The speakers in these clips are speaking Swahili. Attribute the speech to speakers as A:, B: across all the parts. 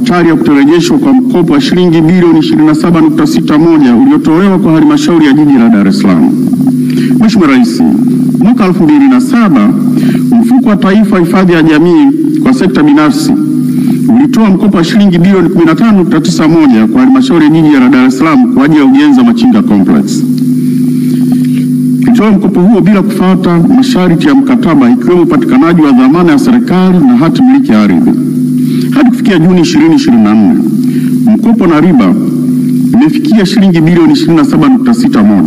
A: hatari ya kutorejeshwa kwa mkopo wa shilingi bilioni 27.61 uliotolewa kwa halmashauri ya jiji la Dar es Salaam. Mheshimiwa Rais, mwaka 2007 mfuko wa taifa wa hifadhi ya jamii kwa sekta binafsi ulitoa mkopo wa shilingi bilioni 15.91 kwa halmashauri ya jiji la Dar es Salaam kwa ajili ya ujenzi wa Machinga Complex. Ulitoa mkopo huo bila kufuata masharti ya mkataba, ikiwemo upatikanaji wa dhamana ya serikali na hati miliki ya ardhi. Hadi kufikia Juni 2024, mkopo na riba imefikia shilingi bilioni 27.61,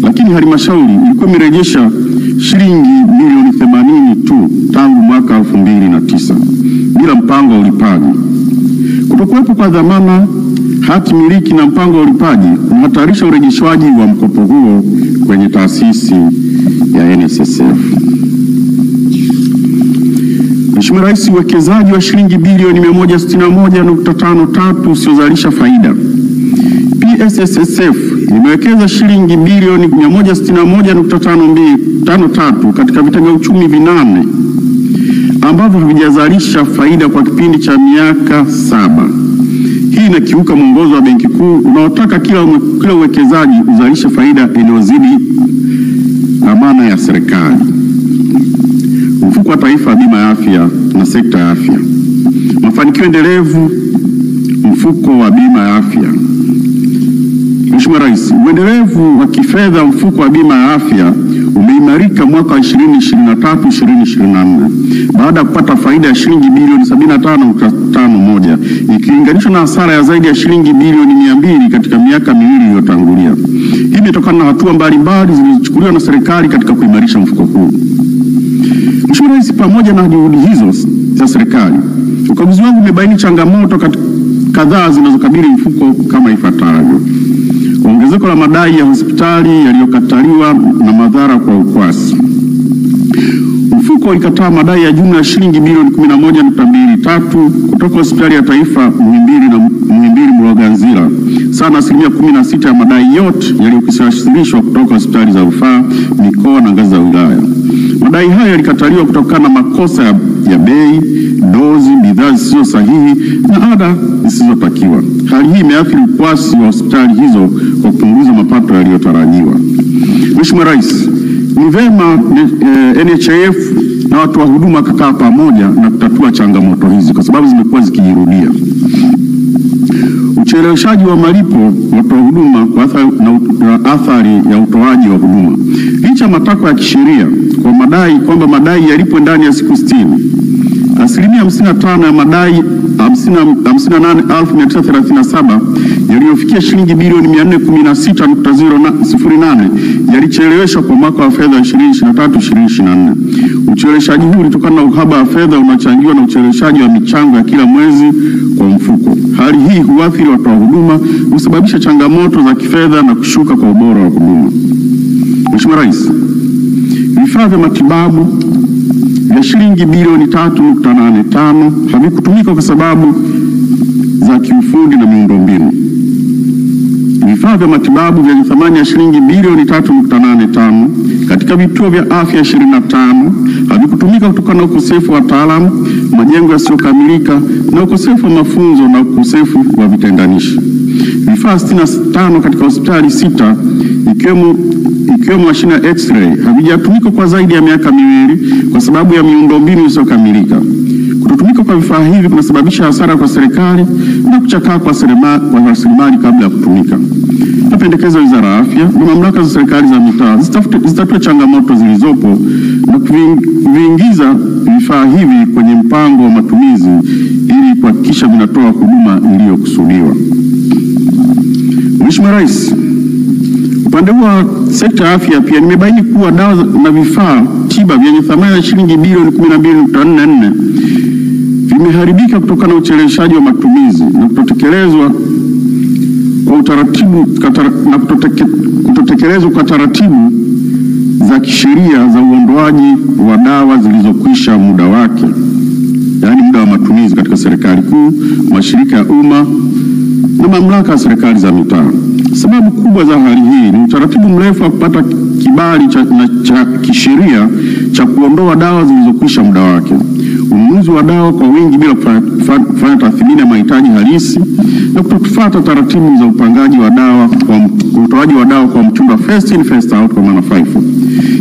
A: lakini halmashauri ilikuwa imerejesha shilingi bilioni 80 tu tangu mwaka 2009 bila mpango wa ulipaji. Kutokuwepo kwa dhamana, hati miliki na mpango wa ulipaji unahatarisha urejeshwaji wa mkopo huo kwenye taasisi ya NSSF. Mheshimiwa Rais, uwekezaji wa shilingi bilioni 161.53 usiozalisha faida. PSSSF imewekeza shilingi bilioni 161.53 katika vitega uchumi 8 ambavyo havijazalisha faida kwa kipindi cha miaka 7. Hii inakiuka mwongozo wa Benki Kuu unaotaka kila uwekezaji uzalishe faida inayozidi dhamana ya serikali. Mfuko wa Taifa wa Bima ya Afya na sekta ya afya. Mafanikio endelevu mfuko wa bima ya afya. Mheshimiwa Rais, uendelevu wa kifedha mfuko wa bima ya afya umeimarika mwaka 2023-2024 baada ya kupata faida ya shilingi bilioni 75.51 ikilinganishwa na hasara ya zaidi ya shilingi bilioni 200 katika miaka miwili iliyotangulia. Hii imetokana na hatua mbalimbali zilizochukuliwa na serikali katika kuimarisha mfuko huu. Mheshimiwa Rais, pamoja na juhudi hizo za serikali, ukaguzi wangu umebaini changamoto kadhaa zinazokabili mfuko kama ifuatavyo: ongezeko la madai ya hospitali yaliyokataliwa na madhara kwa ukwasi. Mfuko ulikataa madai ya jumla ya shilingi bilioni 11.23 kutoka hospitali ya taifa Muhimbili Mloganzila, sana 16% ya madai yote yaliyowasilishwa kutoka hospitali za rufaa, mikoa na ngazi za wilaya. Madai hayo yalikataliwa kutokana na makosa ya bei, dozi, bidhaa zisizo sahihi na ada zisizotakiwa. Hali hii imeathiri ukwasi wa hospitali hizo kwa kupunguza mapato yaliyotarajiwa. Mheshimiwa Rais, ni vema NHIF na watu wa huduma kukaa pamoja na kutatua changamoto hizi kwa sababu zimekuwa zikijirudia. Ucheleweshaji wa malipo watu wa huduma kwa athari ya utoaji wa huduma. Licha matakwa ya kisheria kwamba madai yalipwe ndani ya siku 60, asilimia 55 ya madai 58,937 yaliyofikia shilingi bilioni 416.08 yalicheleweshwa kwa mwaka wa fedha 2023-2024. Ucheleweshaji huu ulitokana na uhaba wa fedha unachangiwa na ucheleweshaji wa michango ya kila mwezi kwa mfuko. Hali hii huathiri watu wa huduma, husababisha changamoto za kifedha na kushuka kwa ubora wa huduma. Mheshimiwa Rais, vifaa vya matibabu vya shilingi bilioni 3.85 havikutumika kwa sababu za kiufundi na miundombinu. Vifaa vya matibabu vyenye thamani ya shilingi bilioni 3.85 katika vituo vya afya 25 havikutumika kutokana na ukosefu wa wataalamu, majengo yasiyokamilika na ukosefu wa mafunzo na ukosefu wa vitendanishi. Vifaa 65 katika hospitali 6 ikiwemo mashine ya X-ray havijatumika kwa zaidi ya miaka miwili kwa sababu ya miundombinu isiyokamilika. Kutotumika kwa vifaa hivi kunasababisha hasara kwa serikali na kuchakaa kwa rasilimali kabla ya kutumika. Napendekeza Wizara ya Afya na mamlaka za serikali za mitaa zitatue changamoto zilizopo na kuviingiza vifaa hivi kwenye mpango wa matumizi ili kuhakikisha vinatoa huduma iliyokusudiwa. Mheshimiwa Rais, upande wa sekta ya afya pia nimebaini kuwa dawa na vifaa tiba vyenye thamani ya shilingi bilioni 12.44 vimeharibika kutokana na ucheleweshaji wa matumizi na kutotekelezwa kwa kutotekelezwa kwa taratibu za kisheria za uondoaji wa dawa zilizokwisha muda wake, yaani muda wa matumizi katika serikali kuu, mashirika ya umma na mamlaka ya serikali za mitaa. Sababu kubwa za hali hii ni utaratibu mrefu wa kupata kibali cha kisheria cha kuondoa dawa zilizokwisha muda wake, ununuzi wa dawa kwa wingi bila kufanya tathmini ya mahitaji halisi, na kutofuata taratibu za upangaji wa dawa utoaji wa dawa kwa mtindo first in first out kwa maana FIFO.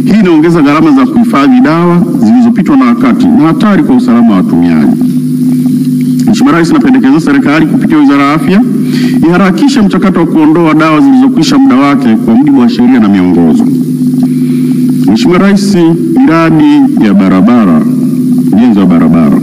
A: Hii inaongeza gharama za kuhifadhi dawa zilizopitwa na wakati na hatari kwa usalama wa watumiaji. Mheshimiwa Rais anapendekeza serikali kupitia Wizara ya Afya iharakishe mchakato wa kuondoa dawa zilizokwisha muda wake kwa mujibu wa sheria na miongozo. Mheshimiwa Rais, miradi ya barabara, ujenzi wa barabara